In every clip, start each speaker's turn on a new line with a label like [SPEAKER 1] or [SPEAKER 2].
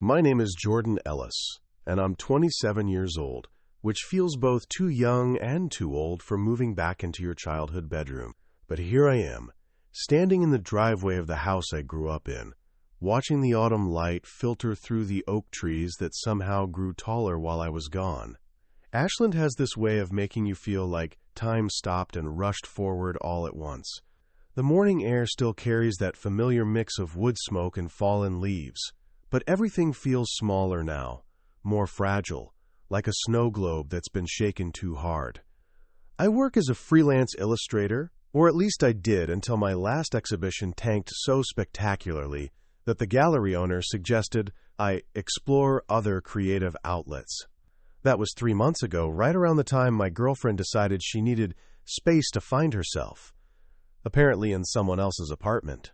[SPEAKER 1] My name is Jordan Ellis, and I'm 27 years old, which feels both too young and too old for moving back into your childhood bedroom. But here I am, standing in the driveway of the house I grew up in, watching the autumn light filter through the oak trees that somehow grew taller while I was gone. Ashland has this way of making you feel like time stopped and rushed forward all at once. The morning air still carries that familiar mix of wood smoke and fallen leaves, but everything feels smaller now, more fragile, like a snow globe that's been shaken too hard. I work as a freelance illustrator, or at least I did until my last exhibition tanked so spectacularly that the gallery owner suggested I explore other creative outlets. That was 3 months ago, right around the time my girlfriend decided she needed space to find herself, apparently in someone else's apartment.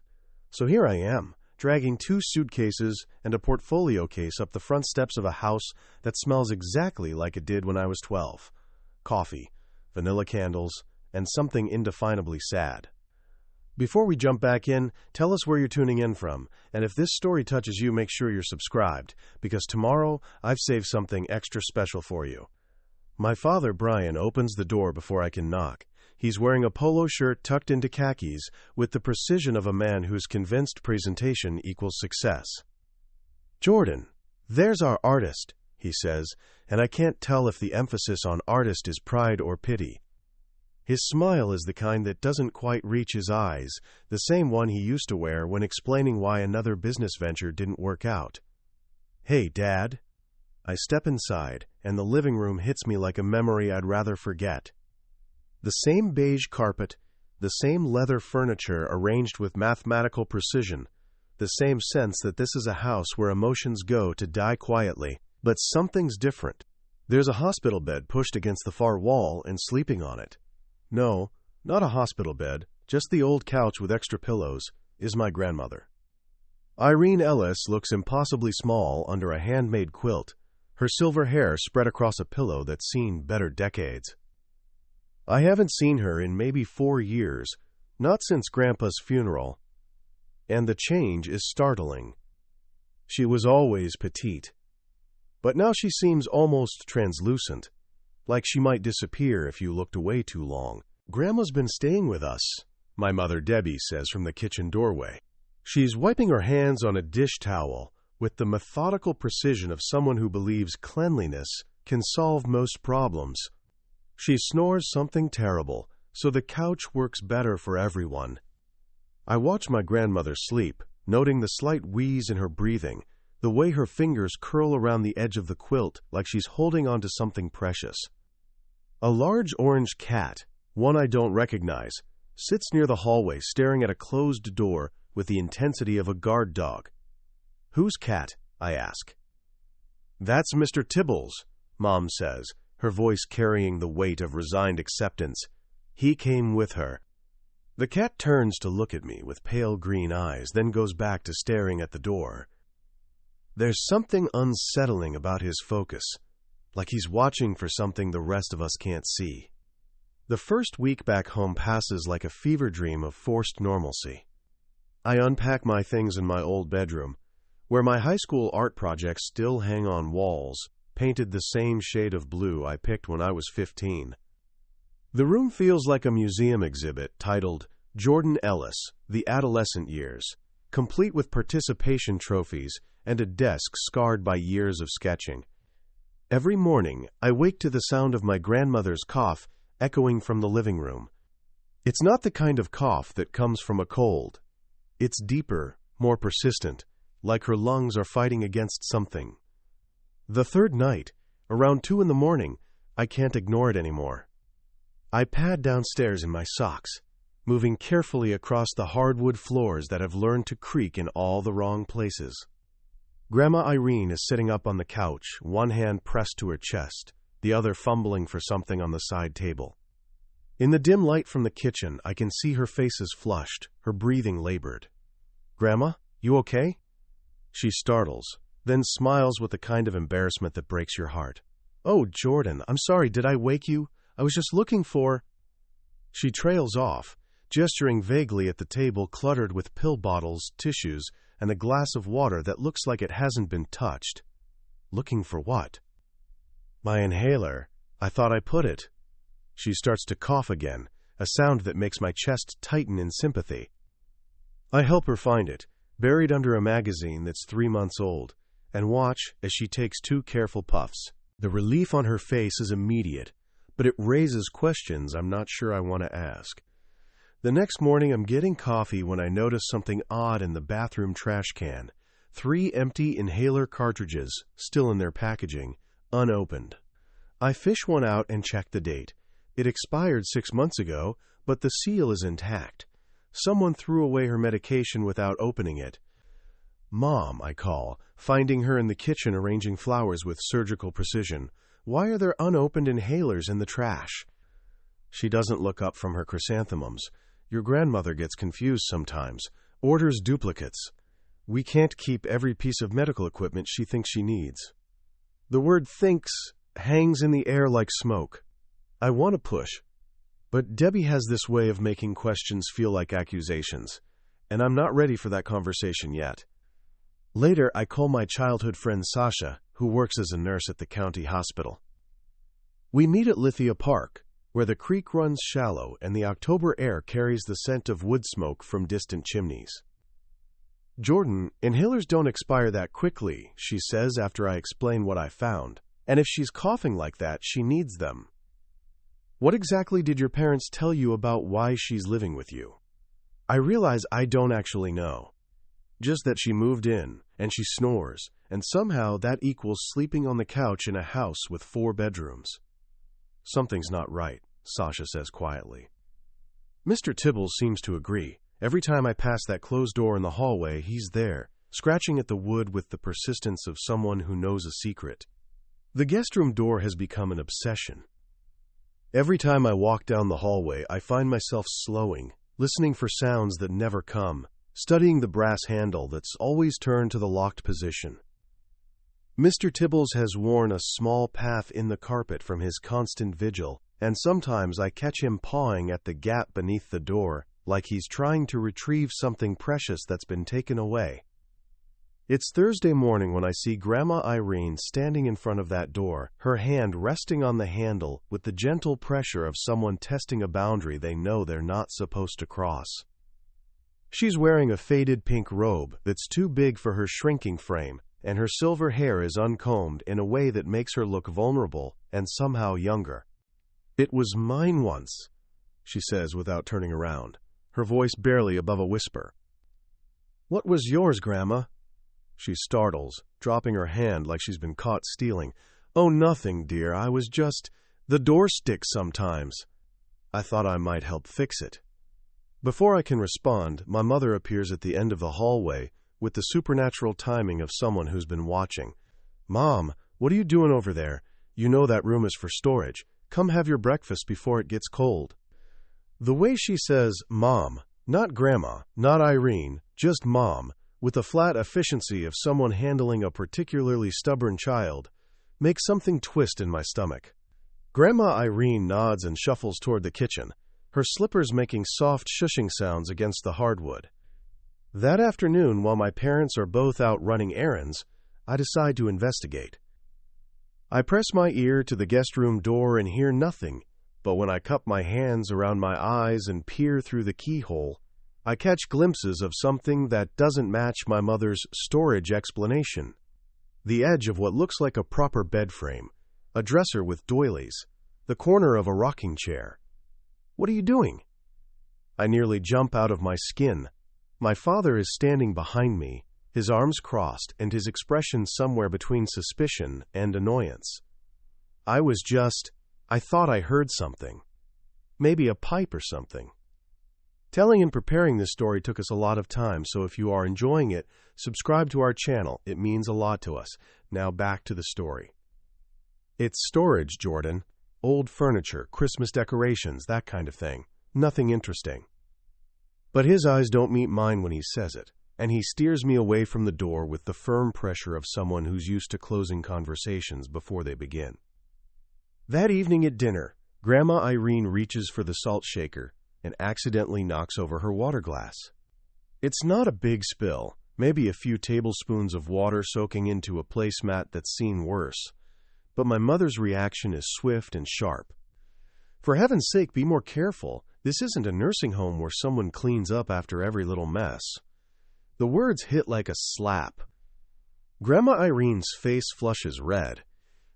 [SPEAKER 1] So here I am, dragging 2 suitcases and a portfolio case up the front steps of a house that smells exactly like it did when I was 12. Coffee, vanilla candles, and something indefinably sad. Before we jump back in, tell us where you're tuning in from, and if this story touches you, make sure you're subscribed, because tomorrow I've saved something extra special for you. My father, Brian, opens the door before I can knock. He's wearing a polo shirt tucked into khakis with the precision of a man who's convinced presentation equals success. "Jordan, there's our artist," he says, and I can't tell if the emphasis on artist is pride or pity. His smile is the kind that doesn't quite reach his eyes, the same one he used to wear when explaining why another business venture didn't work out. "Hey, Dad." I step inside, and the living room hits me like a memory I'd rather forget. The same beige carpet, the same leather furniture arranged with mathematical precision, the same sense that this is a house where emotions go to die quietly. But something's different. There's a hospital bed pushed against the far wall and sleeping on it. No, not a hospital bed, just the old couch with extra pillows, is my grandmother. Irene Ellis looks impossibly small under a handmade quilt, her silver hair spread across a pillow that's seen better decades. I haven't seen her in maybe 4 years, not since Grandpa's funeral, and the change is startling. She was always petite, but now she seems almost translucent, like she might disappear if you looked away too long. "Grandma's been staying with us," my mother Debbie says from the kitchen doorway. She's wiping her hands on a dish towel with the methodical precision of someone who believes cleanliness can solve most problems. She snores something terrible, so the couch works better for everyone. I watch my grandmother sleep, noting the slight wheeze in her breathing, the way her fingers curl around the edge of the quilt like she's holding onto something precious. A large orange cat, one I don't recognize, sits near the hallway staring at a closed door with the intensity of a guard dog. "Whose cat?" I ask. "That's Mr. Tibble's," Mom says, her voice carrying the weight of resigned acceptance. "He came with her." The cat turns to look at me with pale green eyes, then goes back to staring at the door. There's something unsettling about his focus, like he's watching for something the rest of us can't see. The first week back home passes like a fever dream of forced normalcy. I unpack my things in my old bedroom, where my high school art projects still hang on walls, painted the same shade of blue I picked when I was 15. The room feels like a museum exhibit titled Jordan Ellis, The Adolescent Years, complete with participation trophies and a desk scarred by years of sketching. Every morning, I wake to the sound of my grandmother's cough echoing from the living room. It's not the kind of cough that comes from a cold. It's deeper, more persistent, like her lungs are fighting against something. The third night, around 2 in the morning, I can't ignore it anymore. I pad downstairs in my socks, moving carefully across the hardwood floors that have learned to creak in all the wrong places. Grandma Irene is sitting up on the couch, one hand pressed to her chest, the other fumbling for something on the side table. In the dim light from the kitchen, I can see her face is flushed, her breathing labored. "Grandma, you okay?" She startles, then smiles with the kind of embarrassment that breaks your heart. "Oh, Jordan, I'm sorry, did I wake you? I was just looking for—" She trails off, gesturing vaguely at the table cluttered with pill bottles, tissues, and a glass of water that looks like it hasn't been touched. Looking for what? My inhaler. I thought I put it. She starts to cough again, a sound that makes my chest tighten in sympathy. I help her find it, buried under a magazine that's 3 months old, and watch as she takes 2 careful puffs. The relief on her face is immediate, but it raises questions I'm not sure I want to ask. The next morning I'm getting coffee when I notice something odd in the bathroom trash can. 3 empty inhaler cartridges, still in their packaging, unopened. I fish one out and check the date. It expired 6 months ago, but the seal is intact. Someone threw away her medication without opening it. Mom, I call, finding her in the kitchen arranging flowers with surgical precision. Why are there unopened inhalers in the trash? She doesn't look up from her chrysanthemums. Your grandmother gets confused sometimes, orders duplicates. We can't keep every piece of medical equipment she thinks she needs. The word thinks hangs in the air like smoke. I want to push, but Debbie has this way of making questions feel like accusations, and I'm not ready for that conversation yet. Later, I call my childhood friend Sasha, who works as a nurse at the county hospital. We meet at Lithia Park, where the creek runs shallow and the October air carries the scent of wood smoke from distant chimneys. Jordan, inhalers don't expire that quickly, she says after I explain what I found, and if she's coughing like that, she needs them. What exactly did your parents tell you about why she's living with you? I realize I don't actually know. Just that she moved in, and she snores, and somehow that equals sleeping on the couch in a house with 4 bedrooms. Something's not right, Sasha says quietly. Mr. Tibbles seems to agree. Every time I pass that closed door in the hallway, he's there, scratching at the wood with the persistence of someone who knows a secret. The guest room door has become an obsession. Every time I walk down the hallway, I find myself slowing, listening for sounds that never come, studying the brass handle that's always turned to the locked position. Mr. Tibbles has worn a small path in the carpet from his constant vigil, and sometimes I catch him pawing at the gap beneath the door, like he's trying to retrieve something precious that's been taken away. It's Thursday morning when I see Grandma Irene standing in front of that door, her hand resting on the handle with the gentle pressure of someone testing a boundary they know they're not supposed to cross. She's wearing a faded pink robe that's too big for her shrinking frame, and her silver hair is uncombed in a way that makes her look vulnerable and somehow younger. "It was mine once," she says without turning around, her voice barely above a whisper. "What was yours, Grandma?" She startles, dropping her hand like she's been caught stealing. "Oh, nothing, dear. I was just... The door sticks sometimes. I thought I might help fix it." Before I can respond, my mother appears at the end of the hallway with the supernatural timing of someone who's been watching. "Mom, what are you doing over there? You know that room is for storage. Come have your breakfast before it gets cold." The way she says, "Mom," not Grandma, not Irene, just Mom, with the flat efficiency of someone handling a particularly stubborn child, makes something twist in my stomach. Grandma Irene nods and shuffles toward the kitchen, her slippers making soft shushing sounds against the hardwood. That afternoon, while my parents are both out running errands, I decide to investigate. I press my ear to the guest room door and hear nothing, but when I cup my hands around my eyes and peer through the keyhole, I catch glimpses of something that doesn't match my mother's storage explanation. The edge of what looks like a proper bed frame, a dresser with doilies, the corner of a rocking chair. "What are you doing?" I nearly jump out of my skin. My father is standing behind me, his arms crossed and his expression somewhere between suspicion and annoyance. I thought I heard something. Maybe a pipe or something. Telling and preparing this story took us a lot of time, so if you are enjoying it, subscribe to our channel. It means a lot to us. Now back to the story. "It's storage, Jordan. Old furniture, Christmas decorations, that kind of thing. Nothing interesting." But his eyes don't meet mine when he says it, and he steers me away from the door with the firm pressure of someone who's used to closing conversations before they begin. That evening at dinner, Grandma Irene reaches for the salt shaker and accidentally knocks over her water glass. It's not a big spill, maybe a few tablespoons of water soaking into a placemat that's seen worse. But my mother's reaction is swift and sharp. For heaven's sake, be more careful. This isn't a nursing home where someone cleans up after every little mess. The words hit like a slap. Grandma Irene's face flushes red,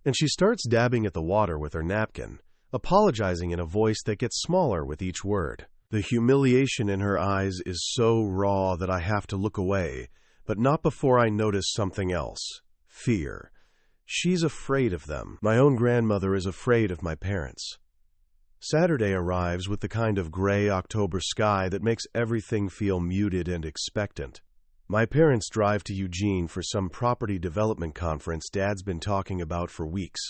[SPEAKER 1] and she starts dabbing at the water with her napkin, apologizing in a voice that gets smaller with each word. The humiliation in her eyes is so raw that I have to look away, but not before I notice something else. Fear. She's afraid of them. My own grandmother is afraid of my parents. Saturday arrives with the kind of gray October sky that makes everything feel muted and expectant. My parents drive to Eugene for some property development conference Dad's been talking about for weeks.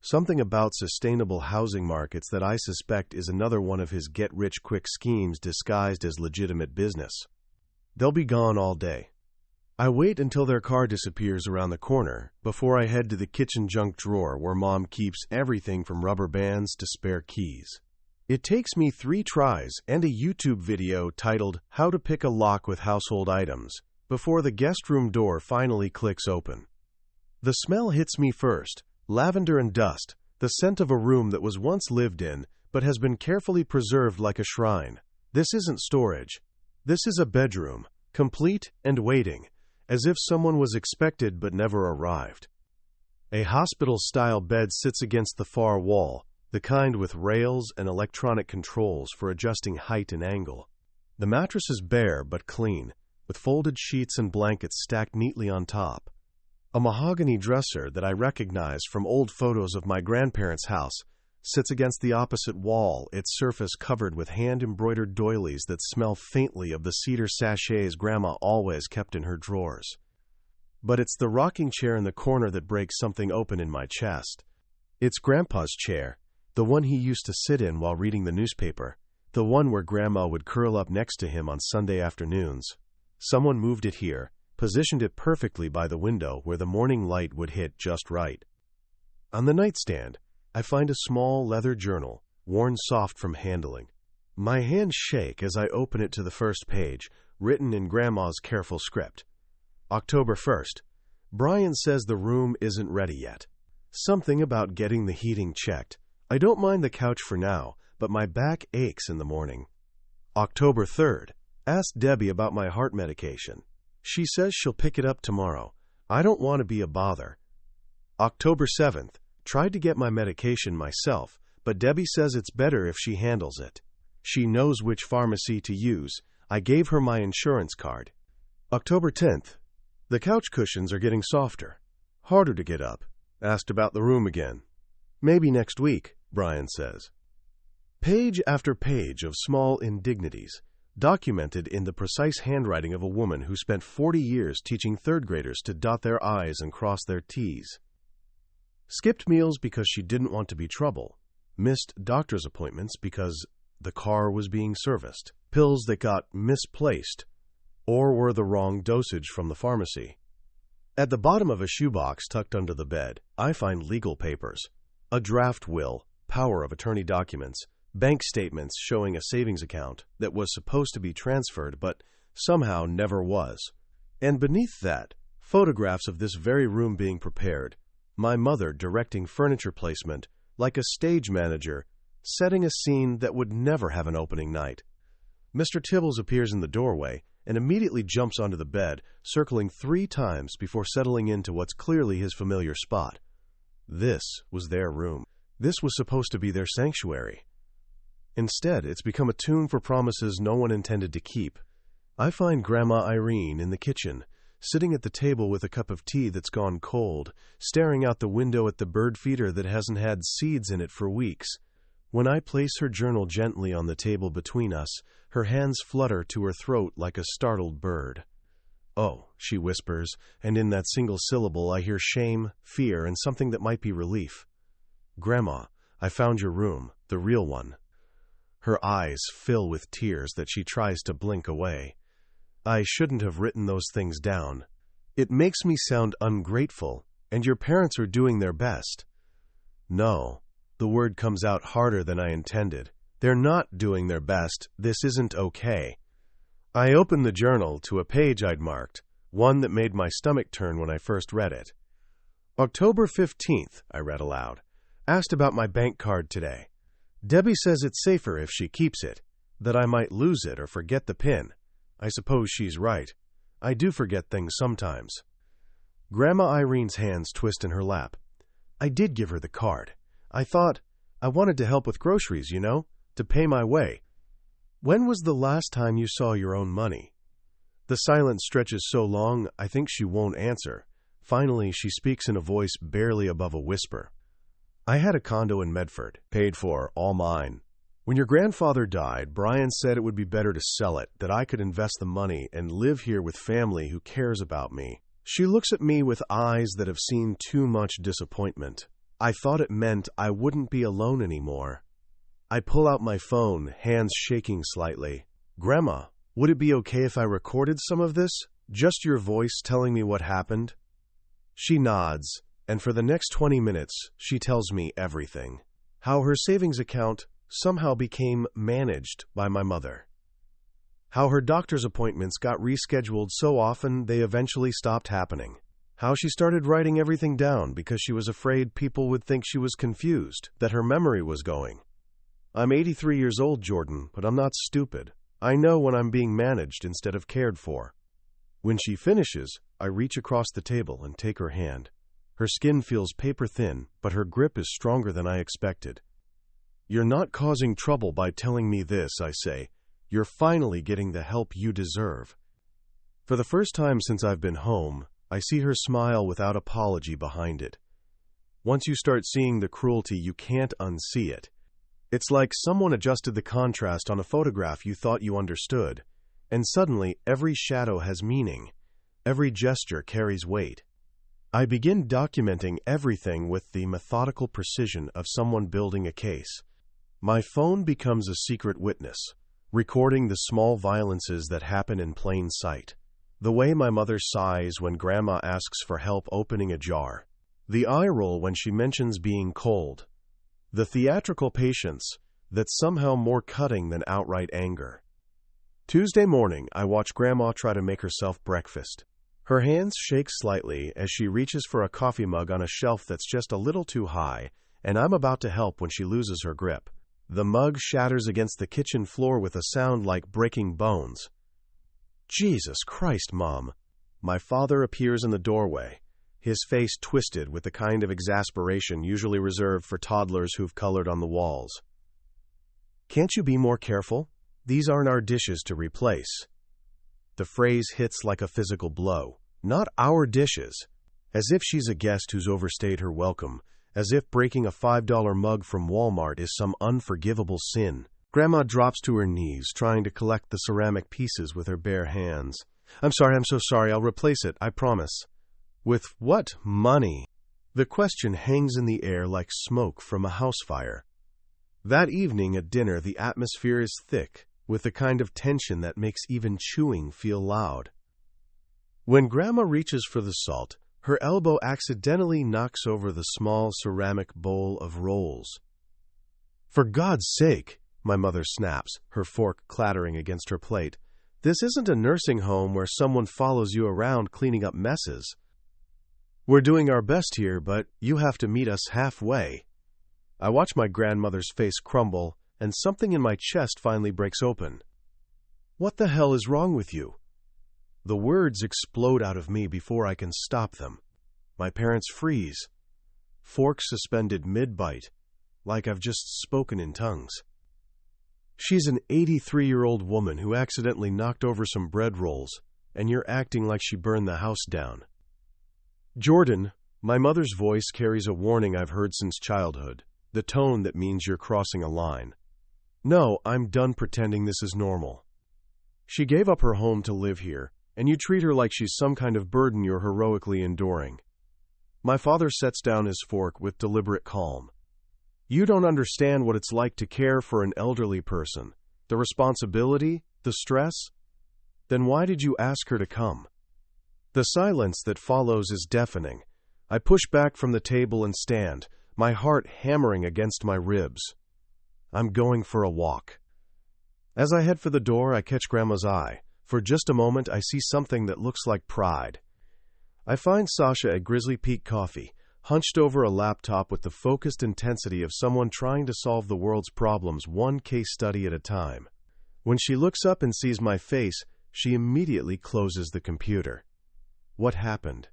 [SPEAKER 1] Something about sustainable housing markets that I suspect is another one of his get-rich-quick schemes disguised as legitimate business. They'll be gone all day. I wait until their car disappears around the corner before I head to the kitchen junk drawer where Mom keeps everything from rubber bands to spare keys. It takes me 3 tries and a YouTube video titled How to Pick a Lock with Household Items before the guest room door finally clicks open. The smell hits me first, lavender and dust, the scent of a room that was once lived in but has been carefully preserved like a shrine. This isn't storage. This is a bedroom, complete and waiting, as if someone was expected but never arrived. A hospital-style bed sits against the far wall, the kind with rails and electronic controls for adjusting height and angle. The mattress is bare but clean, with folded sheets and blankets stacked neatly on top. A mahogany dresser that I recognize from old photos of my grandparents' house sits against the opposite wall, its surface covered with hand-embroidered doilies that smell faintly of the cedar sachets Grandma always kept in her drawers. But it's the rocking chair in the corner that breaks something open in my chest. It's Grandpa's chair, the one he used to sit in while reading the newspaper, the one where Grandma would curl up next to him on Sunday afternoons. Someone moved it here, positioned it perfectly by the window where the morning light would hit just right. On the nightstand, I find a small leather journal, worn soft from handling. My hands shake as I open it to the first page, written in Grandma's careful script. October 1st. Brian says the room isn't ready yet. Something about getting the heating checked. I don't mind the couch for now, but my back aches in the morning. October 3rd. Asked Debbie about my heart medication. She says she'll pick it up tomorrow. I don't want to be a bother. October 7th. Tried to get my medication myself, but Debbie says it's better if she handles it. She knows which pharmacy to use. I gave her my insurance card. October 10th. The couch cushions are getting softer. Harder to get up. Asked about the room again. Maybe next week, Brian says. Page after page of small indignities, documented in the precise handwriting of a woman who spent 40 years teaching third graders to dot their I's and cross their T's. Skipped meals because she didn't want to be trouble. Missed doctor's appointments because the car was being serviced. Pills that got misplaced or were the wrong dosage from the pharmacy. At the bottom of a shoebox tucked under the bed, I find legal papers. A draft will, power of attorney documents, bank statements showing a savings account that was supposed to be transferred but somehow never was. And beneath that, photographs of this very room being prepared. My mother directing furniture placement, like a stage manager, setting a scene that would never have an opening night. Mr. Tibbles appears in the doorway and immediately jumps onto the bed, circling 3 times before settling into what's clearly his familiar spot. This was their room. This was supposed to be their sanctuary. Instead, it's become a tomb for promises no one intended to keep. I find Grandma Irene in the kitchen, sitting at the table with a cup of tea that's gone cold, staring out the window at the bird feeder that hasn't had seeds in it for weeks. When I place her journal gently on the table between us, her hands flutter to her throat like a startled bird. "Oh," she whispers, and in that single syllable I hear shame, fear, and something that might be relief. "Grandma, I found your room, the real one." Her eyes fill with tears that she tries to blink away. I shouldn't have written those things down. It makes me sound ungrateful, and your parents are doing their best. No, the word comes out harder than I intended. They're not doing their best. This isn't okay. I open the journal to a page I'd marked. one that made my stomach turn when I first read it. October 15th, I read aloud. Asked about my bank card today. Debbie says it's safer if she keeps it, that I might lose it or forget the PIN. I suppose she's right. I do forget things sometimes. Grandma Irene's hands twist in her lap. I did give her the card. I wanted to help with groceries, to pay my way. When was the last time you saw your own money? The silence stretches so long, I think she won't answer. Finally, she speaks in a voice barely above a whisper. I had a condo in Medford, paid for, all mine. When your grandfather died, Brian said it would be better to sell it, that I could invest the money and live here with family who cares about me. She looks at me with eyes that have seen too much disappointment. I thought it meant I wouldn't be alone anymore. I pull out my phone, hands shaking slightly. Grandma, would it be okay if I recorded some of this? Just your voice telling me what happened? She nods, and for the next 20 minutes, she tells me everything. How her savings account somehow became managed by my mother. How her doctor's appointments got rescheduled so often they eventually stopped happening. How she started writing everything down because she was afraid people would think she was confused, that her memory was going. I'm 83 years old, Jordan, but I'm not stupid. I know when I'm being managed instead of cared for. When she finishes, I reach across the table and take her hand. Her skin feels paper thin, but her grip is stronger than I expected. You're not causing trouble by telling me this, I say. You're finally getting the help you deserve. For the first time since I've been home, I see her smile without apology behind it. Once you start seeing the cruelty, you can't unsee it. It's like someone adjusted the contrast on a photograph you thought you understood, and suddenly every shadow has meaning. Every gesture carries weight. I begin documenting everything with the methodical precision of someone building a case. My phone becomes a secret witness, recording the small violences that happen in plain sight. The way my mother sighs when Grandma asks for help opening a jar. The eye roll when she mentions being cold. The theatrical patience that's somehow more cutting than outright anger. Tuesday morning, I watch Grandma try to make herself breakfast. Her hands shake slightly as she reaches for a coffee mug on a shelf that's just a little too high, and I'm about to help when she loses her grip. The mug shatters against the kitchen floor with a sound like breaking bones. Jesus Christ, Mom! My father appears in the doorway, his face twisted with the kind of exasperation usually reserved for toddlers who've colored on the walls. Can't you be more careful? These aren't our dishes to replace. The phrase hits like a physical blow. Not our dishes. As if she's a guest who's overstayed her welcome. As if breaking a $5 mug from Walmart is some unforgivable sin. Grandma drops to her knees, trying to collect the ceramic pieces with her bare hands. I'm so sorry, I'll replace it, I promise. With what money? The question hangs in the air like smoke from a house fire. That evening at dinner, the atmosphere is thick, with the kind of tension that makes even chewing feel loud. When Grandma reaches for the salt, her elbow accidentally knocks over the small ceramic bowl of rolls. For God's sake, my mother snaps, her fork clattering against her plate. This isn't a nursing home where someone follows you around cleaning up messes. We're doing our best here, but you have to meet us halfway. I watch my grandmother's face crumble, and something in my chest finally breaks open. What the hell is wrong with you? The words explode out of me before I can stop them. My parents freeze, fork suspended mid-bite, like I've just spoken in tongues. She's an 83-year-old woman who accidentally knocked over some bread rolls, and you're acting like she burned the house down. Jordan, my mother's voice carries a warning I've heard since childhood, the tone that means you're crossing a line. No, I'm done pretending this is normal. She gave up her home to live here, and you treat her like she's some kind of burden you're heroically enduring. My father sets down his fork with deliberate calm. You don't understand what it's like to care for an elderly person. The responsibility, the stress. Then why did you ask her to come? The silence that follows is deafening. I push back from the table and stand, my heart hammering against my ribs. I'm going for a walk. As I head for the door, I catch Grandma's eye, For just a moment, I see something that looks like pride. I find Sasha at Grizzly Peak Coffee, hunched over a laptop with the focused intensity of someone trying to solve the world's problems one case study at a time. When she looks up and sees my face, she immediately closes the computer. What happened?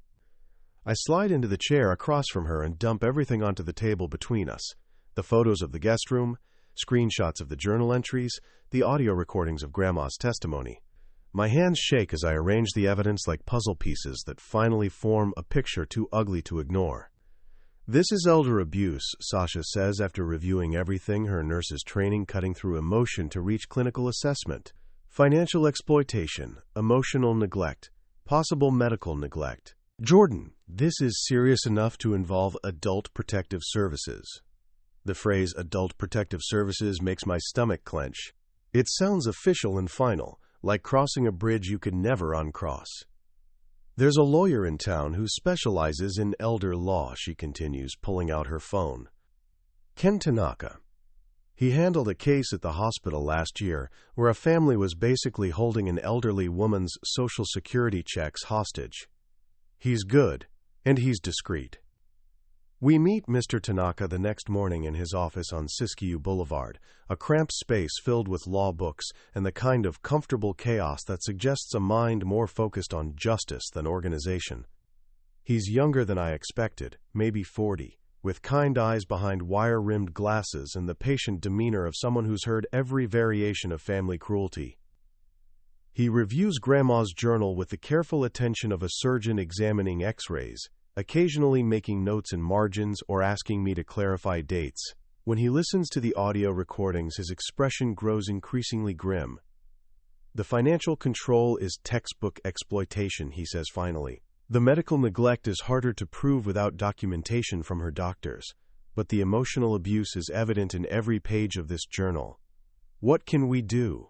[SPEAKER 1] I slide into the chair across from her and dump everything onto the table between us. The photos of the guest room, screenshots of the journal entries, the audio recordings of Grandma's testimony. My hands shake as I arrange the evidence like puzzle pieces that finally form a picture too ugly to ignore. This is elder abuse, Sasha says after reviewing everything her nurse's training, cutting through emotion to reach clinical assessment. Financial exploitation, emotional neglect, possible medical neglect. Jordan, this is serious enough to involve adult protective services. The phrase adult protective services makes my stomach clench. It sounds official and final, like crossing a bridge you could never uncross. There's a lawyer in town who specializes in elder law, she continues, pulling out her phone. Ken Tanaka. He handled a case at the hospital last year where a family was basically holding an elderly woman's Social Security checks hostage. He's good, and he's discreet. We meet Mr. Tanaka the next morning in his office on Siskiyou Boulevard, a cramped space filled with law books and the kind of comfortable chaos that suggests a mind more focused on justice than organization. He's younger than I expected, maybe 40, with kind eyes behind wire-rimmed glasses and the patient demeanor of someone who's heard every variation of family cruelty. He reviews Grandma's journal with the careful attention of a surgeon examining x-rays, occasionally making notes in margins or asking me to clarify dates. When he listens to the audio recordings, his expression grows increasingly grim. The financial control is textbook exploitation, he says finally. The medical neglect is harder to prove without documentation from her doctors, but the emotional abuse is evident in every page of this journal. What can we do?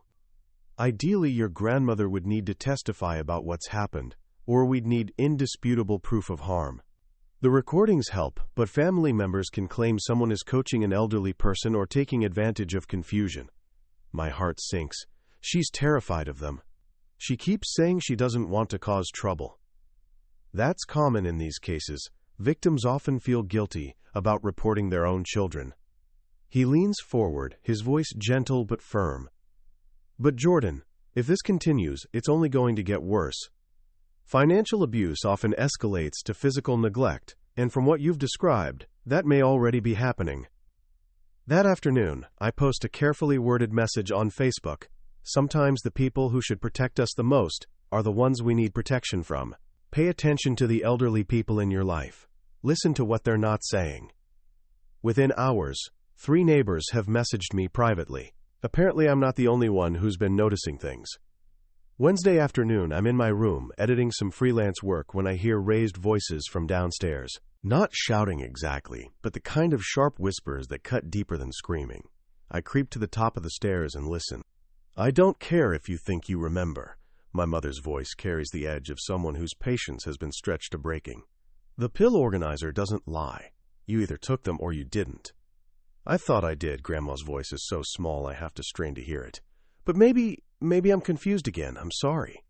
[SPEAKER 1] Ideally, your grandmother would need to testify about what's happened, or we'd need indisputable proof of harm. The recordings help, but family members can claim someone is coaching an elderly person or taking advantage of confusion. My heart sinks. She's terrified of them. She keeps saying she doesn't want to cause trouble. That's common in these cases. Victims often feel guilty about reporting their own children. He leans forward, his voice gentle but firm. But Jordan, if this continues, it's only going to get worse. Financial abuse often escalates to physical neglect, and from what you've described, that may already be happening. That afternoon, I post a carefully worded message on Facebook. Sometimes the people who should protect us the most are the ones we need protection from. Pay attention to the elderly people in your life. Listen to what they're not saying. Within hours, 3 neighbors have messaged me privately. Apparently, I'm not the only one who's been noticing things. Wednesday afternoon, I'm in my room, editing some freelance work when I hear raised voices from downstairs. Not shouting exactly, but the kind of sharp whispers that cut deeper than screaming. I creep to the top of the stairs and listen. I don't care if you think you remember. My mother's voice carries the edge of someone whose patience has been stretched to breaking. The pill organizer doesn't lie. You either took them or you didn't. I thought I did. Grandma's voice is so small I have to strain to hear it. But maybe I'm confused again. I'm sorry.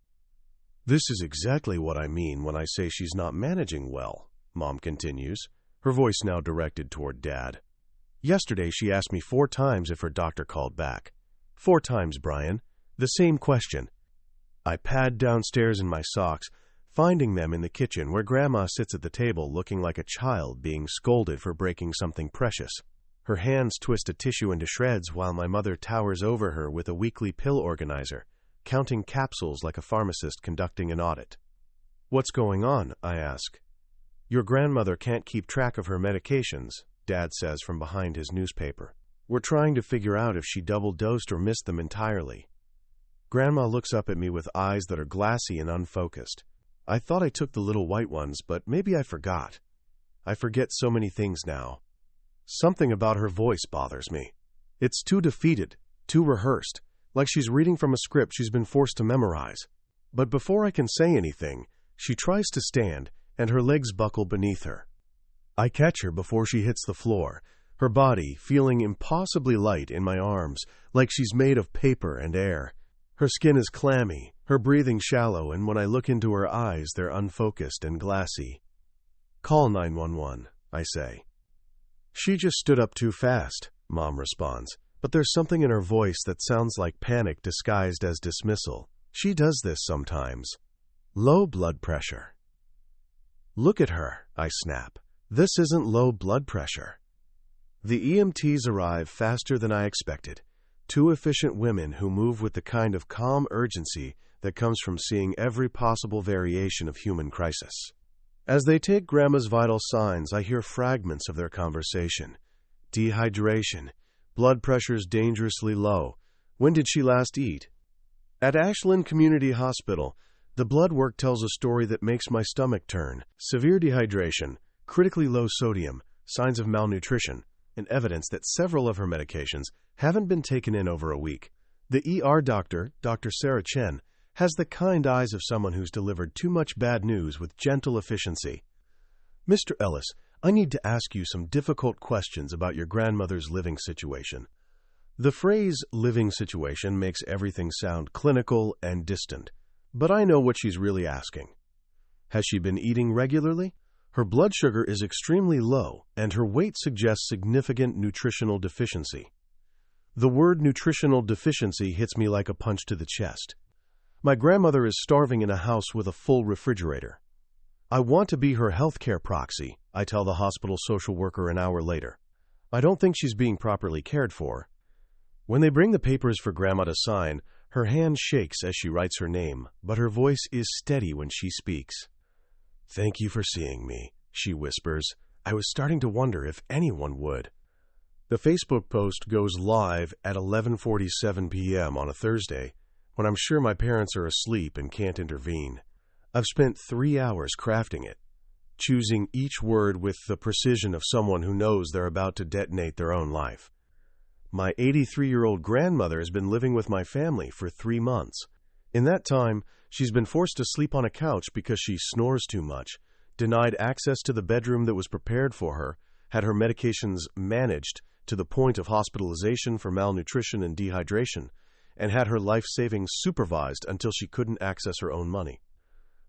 [SPEAKER 1] This is exactly what I mean when I say she's not managing well, Mom continues, her voice now directed toward Dad. Yesterday she asked me 4 times if her doctor called back. 4 times, Brian. The same question. I pad downstairs in my socks, finding them in the kitchen where Grandma sits at the table looking like a child being scolded for breaking something precious. Her hands twist a tissue into shreds while my mother towers over her with a weekly pill organizer, counting capsules like a pharmacist conducting an audit. What's going on? I ask. Your grandmother can't keep track of her medications, Dad says from behind his newspaper. We're trying to figure out if she double-dosed or missed them entirely. Grandma looks up at me with eyes that are glassy and unfocused. I thought I took the little white ones, but maybe I forgot. I forget so many things now. Something about her voice bothers me. It's too defeated, too rehearsed, like she's reading from a script she's been forced to memorize. But before I can say anything, she tries to stand, and her legs buckle beneath her. I catch her before she hits the floor, her body feeling impossibly light in my arms, like she's made of paper and air. Her skin is clammy, Her breathing shallow, and when I look into her eyes, they're unfocused and glassy. "Call 911, I say. "She just stood up too fast," Mom responds, but there's something in her voice that sounds like panic disguised as dismissal. She does this sometimes. "Low blood pressure." "Look at her," I snap. "This isn't low blood pressure." The EMTs arrive faster than I expected. Two efficient women who move with the kind of calm urgency that comes from seeing every possible variation of human crisis. As they take Grandma's vital signs, I hear fragments of their conversation. Dehydration. Blood pressure's dangerously low. When did she last eat? At Ashland Community Hospital, the blood work tells a story that makes my stomach turn. Severe dehydration, critically low sodium, signs of malnutrition, and evidence that several of her medications haven't been taken in over a week. The ER doctor, Dr. Sarah Chen, has the kind eyes of someone who's delivered too much bad news with gentle efficiency. "Mr. Ellis, I need to ask you some difficult questions about your grandmother's living situation." The phrase living situation makes everything sound clinical and distant, but I know what she's really asking. Has she been eating regularly? Her blood sugar is extremely low, and her weight suggests significant nutritional deficiency. The word nutritional deficiency hits me like a punch to the chest. My grandmother is starving in a house with a full refrigerator. "I want to be her healthcare proxy," I tell the hospital social worker an hour later. "I don't think she's being properly cared for." When they bring the papers for Grandma to sign, her hand shakes as she writes her name, but her voice is steady when she speaks. "Thank you for seeing me," she whispers. "I was starting to wonder if anyone would." The Facebook post goes live at 11:47 p.m. on a Thursday, when I'm sure my parents are asleep and can't intervene. I've spent 3 hours crafting it, choosing each word with the precision of someone who knows they're about to detonate their own life. My 83-year-old grandmother has been living with my family for 3 months. In that time, she's been forced to sleep on a couch because she snores too much, denied access to the bedroom that was prepared for her, had her medications managed to the point of hospitalization for malnutrition and dehydration, and had her life savings supervised until she couldn't access her own money.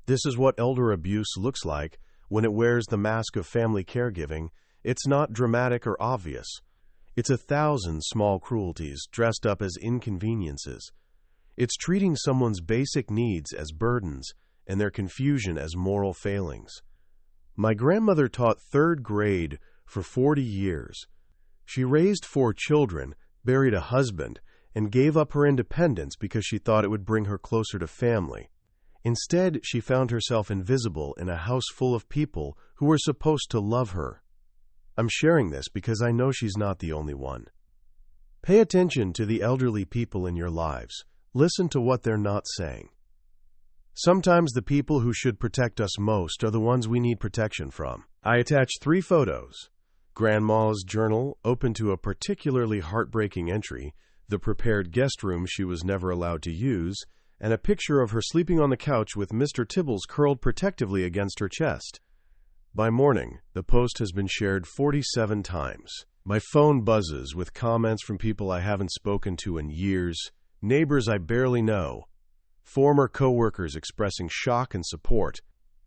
[SPEAKER 1] This is what elder abuse looks like when it wears the mask of family caregiving. It's not dramatic or obvious. It's 1,000 small cruelties dressed up as inconveniences. It's treating someone's basic needs as burdens and their confusion as moral failings. My grandmother taught 3rd grade for 40 years. She raised 4 children, buried a husband, and gave up her independence because she thought it would bring her closer to family. Instead, she found herself invisible in a house full of people who were supposed to love her. I'm sharing this because I know she's not the only one. Pay attention to the elderly people in your lives. Listen to what they're not saying. Sometimes the people who should protect us most are the ones we need protection from. I attach 3 photos. Grandma's journal, open to a particularly heartbreaking entry, the prepared guest room she was never allowed to use, and a picture of her sleeping on the couch with Mr. Tibbles curled protectively against her chest. By morning, the post has been shared 47 times. My phone buzzes with comments from people I haven't spoken to in years, neighbors I barely know, former co-workers expressing shock and support.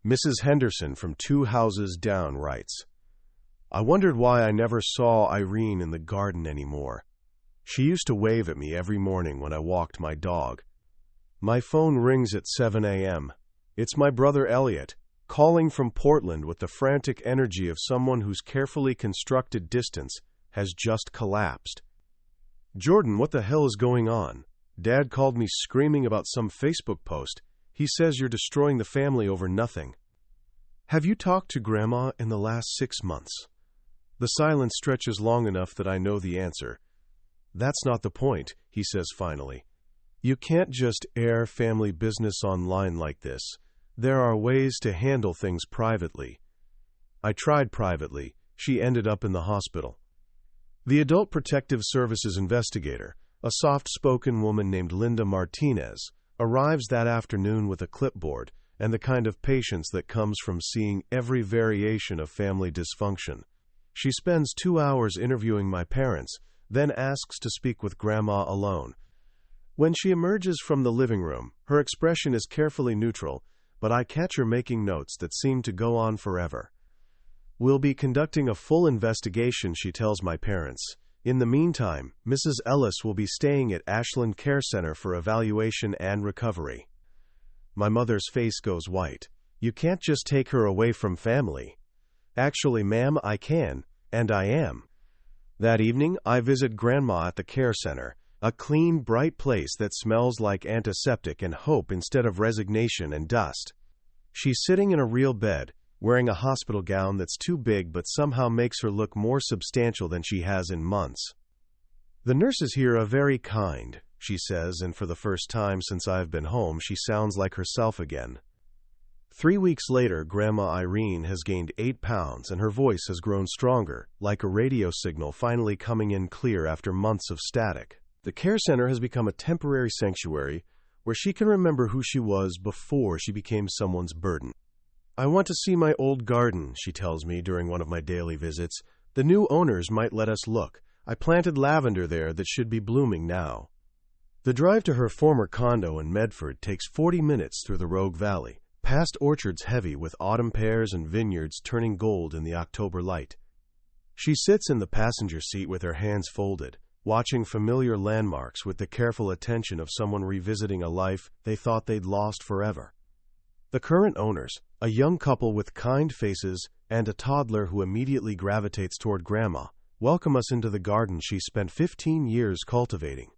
[SPEAKER 1] Mrs. Henderson from 2 houses down writes, "I wondered why I never saw Irene in the garden anymore. She used to wave at me every morning when I walked my dog." My phone rings at 7 a.m. It's my brother Elliot, calling from Portland with the frantic energy of someone whose carefully constructed distance has just collapsed. "Jordan, what the hell is going on? Dad called me screaming about some Facebook post. He says you're destroying the family over nothing. Have you talked to Grandma in the last 6 months?" The silence stretches long enough that I know the answer. "That's not the point," he says finally. "You can't just air family business online like this. There are ways to handle things privately." I tried privately. She ended up in the hospital. The Adult Protective Services investigator, a soft-spoken woman named Linda Martinez, arrives that afternoon with a clipboard and the kind of patience that comes from seeing every variation of family dysfunction. She spends 2 hours interviewing my parents, then asks to speak with Grandma alone. When she emerges from the living room, her expression is carefully neutral, but I catch her making notes that seem to go on forever. We'll be conducting a full investigation, she tells my parents. In the meantime, Mrs. Ellis will be staying at Ashland Care Center for evaluation and recovery. My mother's face goes white. You can't just take her away from family. Actually, ma'am, I can, and I am. That evening, I visit Grandma at the care center, a clean, bright place that smells like antiseptic and hope instead of resignation and dust. She's sitting in a real bed, wearing a hospital gown that's too big but somehow makes her look more substantial than she has in months. The nurses here are very kind, she says, and for the first time since I've been home, she sounds like herself again. 3 weeks later, Grandma Irene has gained 8 pounds and her voice has grown stronger, like a radio signal finally coming in clear after months of static. The care center has become a temporary sanctuary where she can remember who she was before she became someone's burden. I want to see my old garden, she tells me during one of my daily visits. The new owners might let us look. I planted lavender there that should be blooming now. The drive to her former condo in Medford takes 40 minutes through the Rogue Valley, past orchards heavy with autumn pears and vineyards turning gold in the October light. She sits in the passenger seat with her hands folded, watching familiar landmarks with the careful attention of someone revisiting a life they thought they'd lost forever. The current owners, a young couple with kind faces and a toddler who immediately gravitates toward Grandma, welcome us into the garden she spent 15 years cultivating.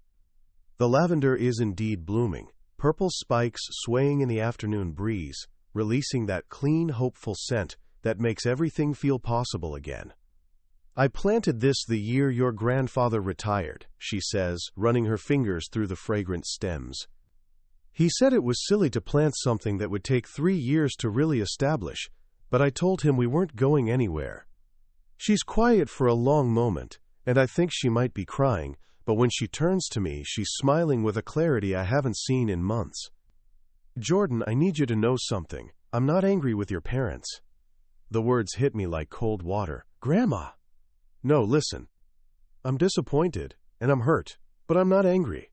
[SPEAKER 1] The lavender is indeed blooming, purple spikes swaying in the afternoon breeze, releasing that clean, hopeful scent that makes everything feel possible again. I planted this the year your grandfather retired, she says, running her fingers through the fragrant stems. He said it was silly to plant something that would take 3 years to really establish, but I told him we weren't going anywhere. She's quiet for a long moment, and I think she might be crying, but when she turns to me, she's smiling with a clarity I haven't seen in months. Jordan, I need you to know something. I'm not angry with your parents. The words hit me like cold water. Grandma! No, listen. I'm disappointed, and I'm hurt, but I'm not angry.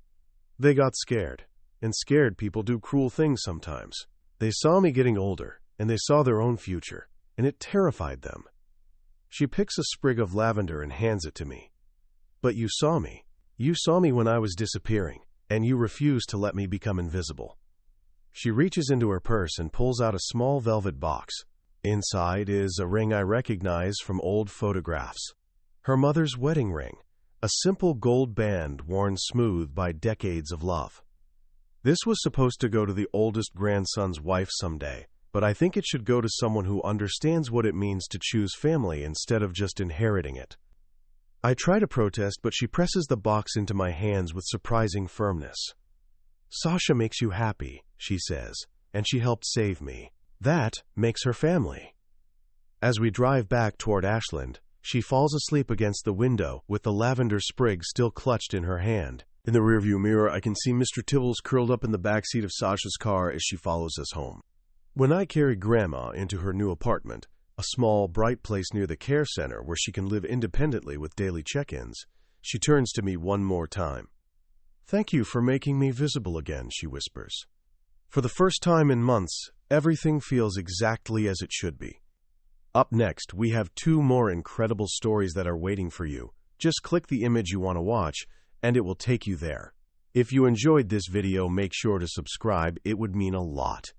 [SPEAKER 1] They got scared, and scared people do cruel things sometimes. They saw me getting older, and they saw their own future, and it terrified them. She picks a sprig of lavender and hands it to me. But you saw me. You saw me when I was disappearing, and you refused to let me become invisible. She reaches into her purse and pulls out a small velvet box. Inside is a ring I recognize from old photographs. Her mother's wedding ring, a simple gold band worn smooth by decades of love. This was supposed to go to the oldest grandson's wife someday, but I think it should go to someone who understands what it means to choose family instead of just inheriting it. I try to protest, but she presses the box into my hands with surprising firmness. Sasha makes you happy, she says, and she helped save me. That makes her family. As we drive back toward Ashland, she falls asleep against the window with the lavender sprig still clutched in her hand. In the rearview mirror, I can see Mr. Tibbles curled up in the back seat of Sasha's car as she follows us home. When I carry Grandma into her new apartment, a small, bright place near the care center where she can live independently with daily check-ins, she turns to me one more time. Thank you for making me visible again, she whispers. For the first time in months, everything feels exactly as it should be. Up next, we have 2 more incredible stories that are waiting for you. Just click the image you want to watch, and it will take you there. If you enjoyed this video, make sure to subscribe. It would mean a lot.